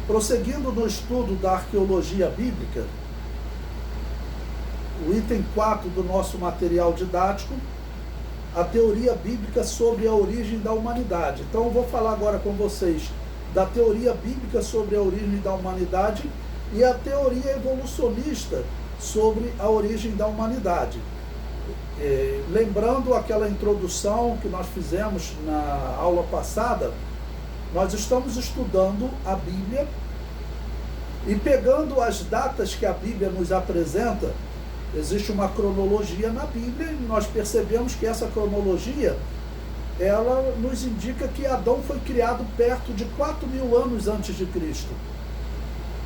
Prosseguindo no estudo da arqueologia bíblica, o item 4 do nosso material didático, a teoria bíblica sobre a origem da humanidade. Então eu vou falar agora com vocês da teoria bíblica sobre a origem da humanidade e a teoria evolucionista sobre a origem da humanidade. Lembrando aquela introdução que nós fizemos na aula passada, nós estamos estudando a Bíblia e pegando as datas que a Bíblia nos apresenta. Existe uma cronologia na Bíblia e nós percebemos que essa cronologia, ela nos indica que Adão foi criado perto de 4.000 anos antes de Cristo.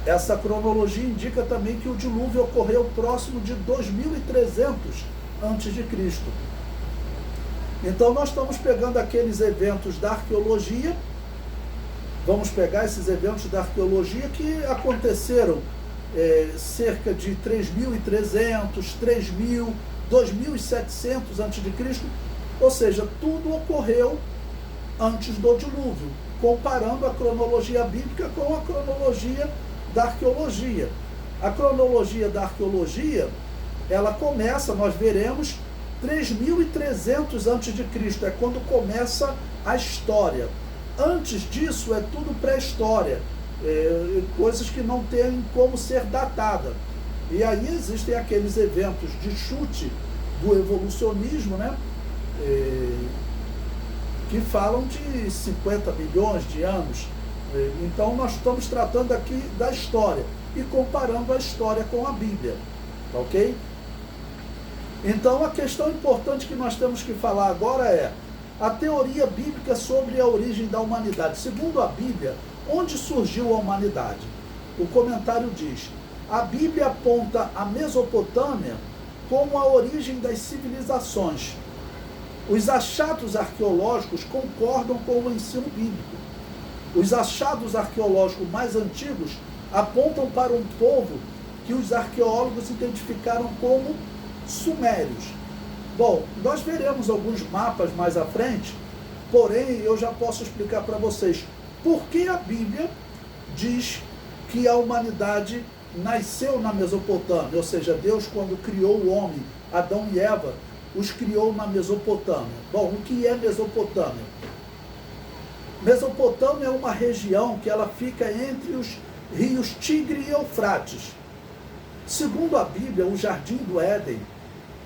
Essa cronologia indica também que o dilúvio ocorreu próximo de 2.300 antes de Cristo. Então nós estamos pegando aqueles eventos da arqueologia, vamos pegar esses eventos da arqueologia que aconteceram cerca de 3.300, 3.000, 2.700 antes de Cristo, ou seja, tudo ocorreu antes do dilúvio, comparando a cronologia bíblica com a cronologia da arqueologia. A cronologia da arqueologia, ela começa, nós veremos, 3.300 antes de Cristo, é quando começa a história. Antes disso é tudo pré-história, coisas que não têm como ser datada. E aí existem aqueles eventos de chute do evolucionismo, né? Que falam de 50 milhões de anos. Então nós estamos tratando aqui da história e comparando a história com a Bíblia, tá ok? Então a questão importante que nós temos que falar agora é a teoria bíblica sobre a origem da humanidade. Segundo a Bíblia, onde surgiu a humanidade? O comentário diz: a Bíblia aponta a Mesopotâmia como a origem das civilizações. Os achados arqueológicos concordam com o ensino bíblico. Os achados arqueológicos mais antigos apontam para um povo que os arqueólogos identificaram como sumérios. Bom, nós veremos alguns mapas mais à frente, porém eu já posso explicar para vocês por que a Bíblia diz que a humanidade nasceu na Mesopotâmia, ou seja, Deus, quando criou o homem, Adão e Eva, os criou na Mesopotâmia. Bom, o que é Mesopotâmia? Mesopotâmia é uma região que ela fica entre os rios Tigre e Eufrates. Segundo a Bíblia, o Jardim do Éden,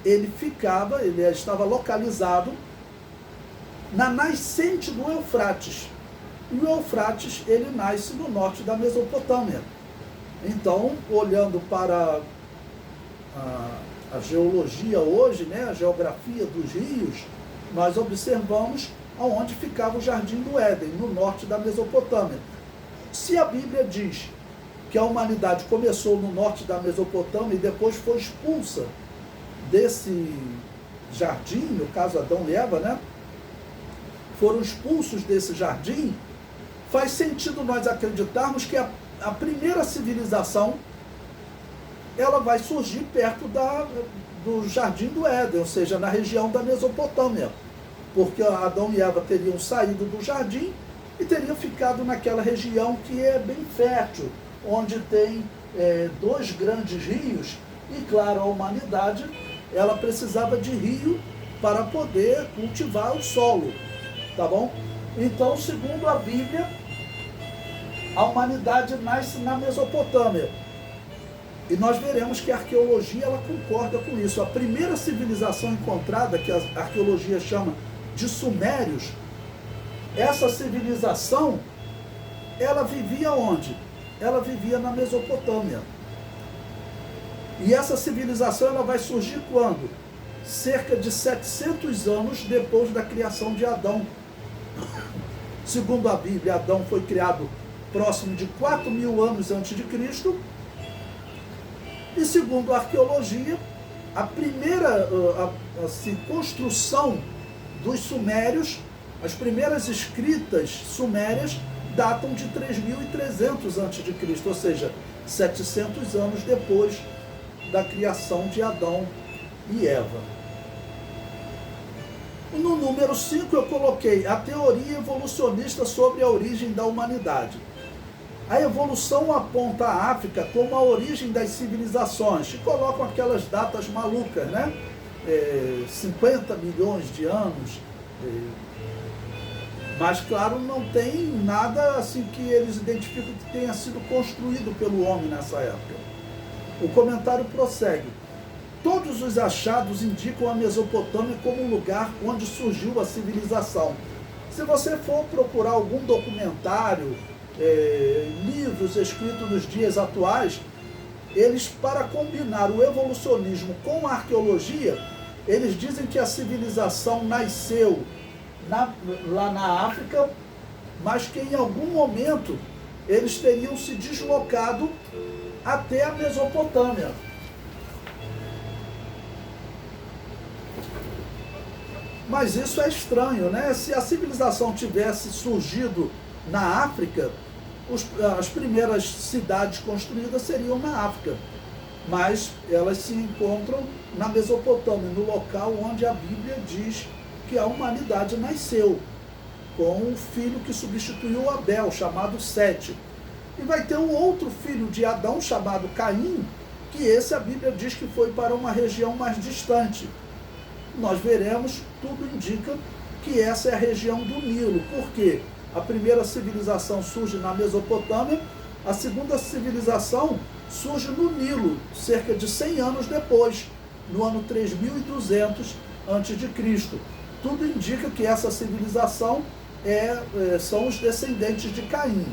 ele estava localizado na nascente do Eufrates. E o Eufrates, ele nasce no norte da Mesopotâmia. Então, olhando para a geologia hoje, né, a geografia dos rios, nós observamos aonde ficava o Jardim do Éden, no norte da Mesopotâmia. Se a Bíblia diz que a humanidade começou no norte da Mesopotâmia e depois foi expulsa desse jardim, no caso Adão e Eva, né, foram expulsos desse jardim, faz sentido nós acreditarmos que a primeira civilização ela vai surgir perto do Jardim do Éden, ou seja, na região da Mesopotâmia, porque Adão e Eva teriam saído do jardim e teriam ficado naquela região que é bem fértil, onde tem dois grandes rios, e claro, a humanidade ela precisava de rio para poder cultivar o solo, tá bom? Então, segundo a Bíblia, a humanidade nasce na Mesopotâmia. E nós veremos que a arqueologia ela concorda com isso. A primeira civilização encontrada, que a arqueologia chama de Sumérios, essa civilização, ela vivia onde? Ela vivia na Mesopotâmia. E essa civilização ela vai surgir quando? Cerca de 700 anos depois da criação de Adão. Segundo a Bíblia, Adão foi criado próximo de 4.000 anos antes de Cristo. E segundo a arqueologia, a primeira construção dos sumérios, as primeiras escritas sumérias datam de 3.300 a.C., ou seja, 700 anos depois da criação de Adão e Eva. No número 5 eu coloquei a teoria evolucionista sobre a origem da humanidade. A evolução aponta a África como a origem das civilizações, e colocam aquelas datas malucas, né? 50 milhões de anos, mas claro, não tem nada assim que eles identificam que tenha sido construído pelo homem nessa época. O comentário prossegue. Todos os achados indicam a Mesopotâmia como um lugar onde surgiu a civilização. Se você for procurar algum documentário, livros escritos nos dias atuais, eles, para combinar o evolucionismo com a arqueologia, eles dizem que a civilização nasceu lá na África, mas que em algum momento eles teriam se deslocado até a Mesopotâmia. Mas isso é estranho, né? Se a civilização tivesse surgido na África, as primeiras cidades construídas seriam na África. Mas elas se encontram na Mesopotâmia, no local onde a Bíblia diz que a humanidade nasceu, com um filho que substituiu Abel, chamado Sete. E vai ter um outro filho de Adão, chamado Caim, que esse a Bíblia diz que foi para uma região mais distante. Nós veremos, tudo indica que essa é a região do Nilo. Por quê? A primeira civilização surge na Mesopotâmia, a segunda civilização surge no Nilo, cerca de 100 anos depois, no ano 3200 a.C. Tudo indica que essa civilização são os descendentes de Caim.